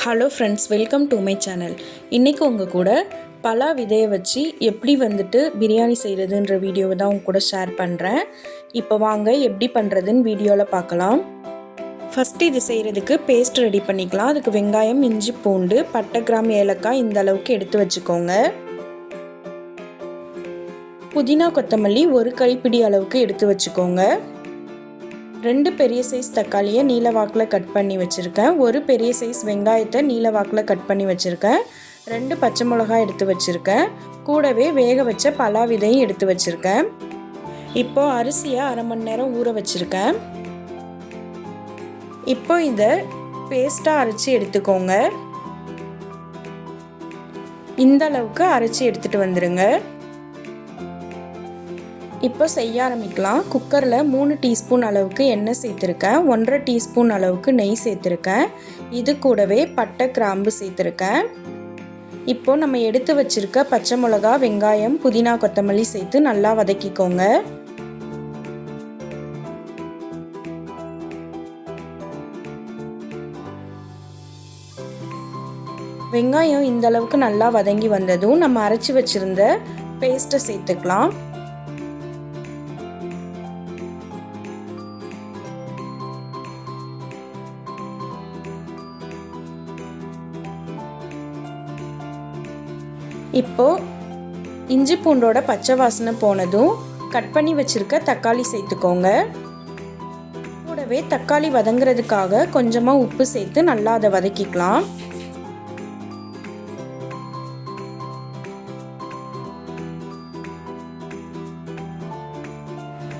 Hello friends, welcome to my channel. இன்றைக்கி உங்கள் கூட பலா விதையை வச்சு எப்படி பிரியாணி செய்கிறதுன்ற வீடியோவை தான் உங்க கூட ஷேர் பண்ணுறேன். இப்போ வாங்க எப்படி பண்ணுறதுன்னு வீடியோவில் பார்க்கலாம். ஃபஸ்ட்டு இது செய்கிறதுக்கு பேஸ்ட் ரெடி பண்ணிக்கலாம். அதுக்கு வெங்காயம், இஞ்சி, பூண்டு, பட்டை, கிராம்பு, ஏலக்காய் இந்த அளவுக்கு எடுத்து வச்சுக்கோங்க. புதினா, கொத்தமல்லி ஒரு கைப்பிடி அளவுக்கு எடுத்து வச்சுக்கோங்க. 2 பெரிய சைஸ் தக்காளியை நீல வாக்கில் கட் பண்ணி வச்சுருக்கேன். ஒரு பெரிய சைஸ் வெங்காயத்தை நீல வாக்கில் கட் பண்ணி வச்சுருக்கேன். 2 பச்சை மிளகாய் எடுத்து வச்சுருக்கேன். கூடவே வேக வச்ச பலா விதையும் எடுத்து வச்சுருக்கேன். இப்போது அரிசியை அரை மணி நேரம் ஊற வச்சுருக்கேன். இப்போ இதை பேஸ்ட்டாக அரைச்சி எடுத்துக்கோங்க. இந்த அளவுக்கு அரைச்சி எடுத்துகிட்டு வந்துடுங்க. இப்போ செய்ய ஆரம்பிக்கலாம். குக்கரில் 3 டீஸ்பூன் அளவுக்கு எண்ணெய் சேர்த்துருக்கேன். 1.5 டீஸ்பூன் அளவுக்கு நெய் சேர்த்துருக்கேன். இது கூடவே பட்டை, கிராம்பு சேர்த்துருக்கேன். இப்போ நம்ம எடுத்து வச்சுருக்க பச்சை மிளகா, வெங்காயம், புதினா, கொத்தமல்லி சேர்த்து நல்லா வதக்கிக்கோங்க. வெங்காயம் இந்த அளவுக்கு நல்லா வதங்கி வந்ததும் நம்ம அரைச்சி வச்சுருந்த பேஸ்ட்டை சேர்த்துக்கலாம். இப்போது இஞ்சி பூண்டோட பச்சை வாசனை போனதும் கட் பண்ணி வச்சுருக்க தக்காளி சேர்த்துக்கோங்க. கூடவே தக்காளி வதங்குறதுக்காக கொஞ்சமாக உப்பு சேர்த்து நல்லா அதை வதக்கிக்கலாம்.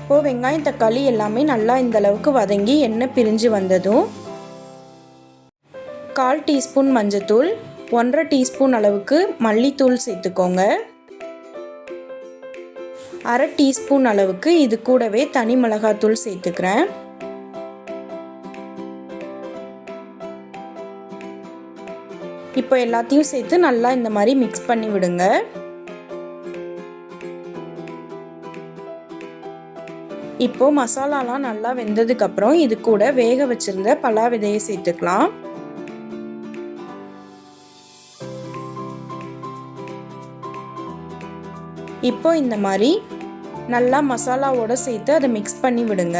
இப்போது வெங்காயம், தக்காளி எல்லாமே நல்லா இந்த அளவுக்கு வதங்கி எண்ணெய் பிரிஞ்சு வந்ததும் 1/4 டீஸ்பூன் மஞ்சத்தூள், 1.5 டீஸ்பூன் அளவுக்கு மல்லித்தூள் சேர்த்துக்கோங்க. 1/2 டீஸ்பூன் அளவுக்கு இது கூடவே தனி மிளகாத்தூள் சேர்த்துக்கிறேன். இப்போ எல்லாத்தையும் சேர்த்து நல்லா இந்த மாதிரி மிக்ஸ் பண்ணி விடுங்க. இப்போ மசாலாலாம் நல்லா வெந்ததுக்கப்புறம் இது கூட வேக வச்சிருந்த பலா விதையை சேர்த்துக்கலாம். இப்போ இந்த மாதிரி நல்லா மசாலாவோட சேர்த்து அதை மிக்ஸ் பண்ணி விடுங்க.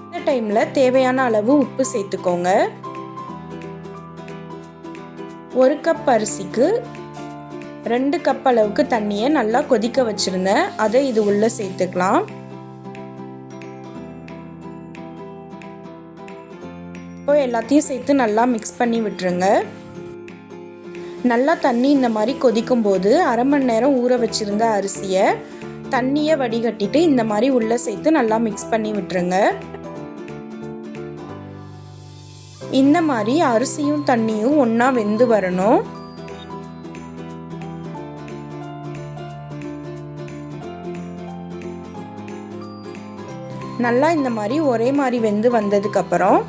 இந்த டைமில் தேவையான அளவு உப்பு சேர்த்துக்கோங்க. 1 கப் அரிசிக்கு 2 கப் அளவுக்கு தண்ணியை நல்லா கொதிக்க வச்சுருந்தேன். அதை இது உள்ளே சேர்த்துக்கலாம். இப்போ எல்லாத்தையும் சேர்த்து நல்லா மிக்ஸ் பண்ணி விட்டுருங்க. நல்லா தண்ணி இந்த மாதிரி கொதிக்கும் போது அரை மணி நேரம் ஊற வச்சுருந்த அரிசியை தண்ணியை வடிகட்டிட்டு இந்த மாதிரி உள்ளே சேர்த்து நல்லா மிக்ஸ் பண்ணி விட்டுருங்க. இந்த மாதிரி அரிசியும் தண்ணியும் ஒன்றா வெந்து வரணும். நல்லா இந்த மாதிரி ஒரே மாதிரி வெந்து வந்ததுக்கப்புறம்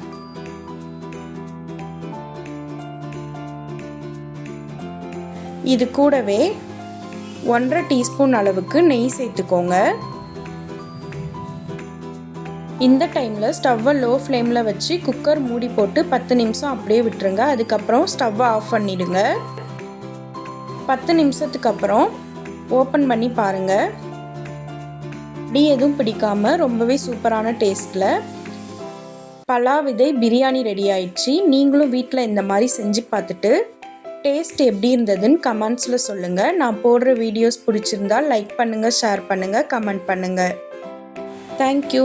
இது கூடவே 1.5 டீஸ்பூன் அளவுக்கு நெய் சேர்த்துக்கோங்க. இந்த டைமில் ஸ்டவ்வை லோ ஃப்ளேமில் வச்சு குக்கர் மூடி போட்டு 10 நிமிஷம் அப்படியே விட்டுருங்க. அதுக்கப்புறம் ஸ்டவ்வை ஆஃப் பண்ணிவிடுங்க. 10 நிமிஷத்துக்கு அப்புறம் ஓப்பன் பண்ணி பாருங்கள். அப்படி எதுவும் பிடிக்காமல் ரொம்பவே சூப்பரான டேஸ்ட்டில் பலா விதை பிரியாணி ரெடி ஆயிடுச்சு. நீங்களும் வீட்டில் இந்த மாதிரி செஞ்சு பார்த்துட்டு டேஸ்ட் எப்படி இருந்ததுன்னு கமெண்ட்ஸில் சொல்லுங்கள். நான் போடுற வீடியோஸ் பிடிச்சிருந்தால் லைக் பண்ணுங்கள், ஷேர் பண்ணுங்கள், கமெண்ட் பண்ணுங்கள். தேங்க்யூ.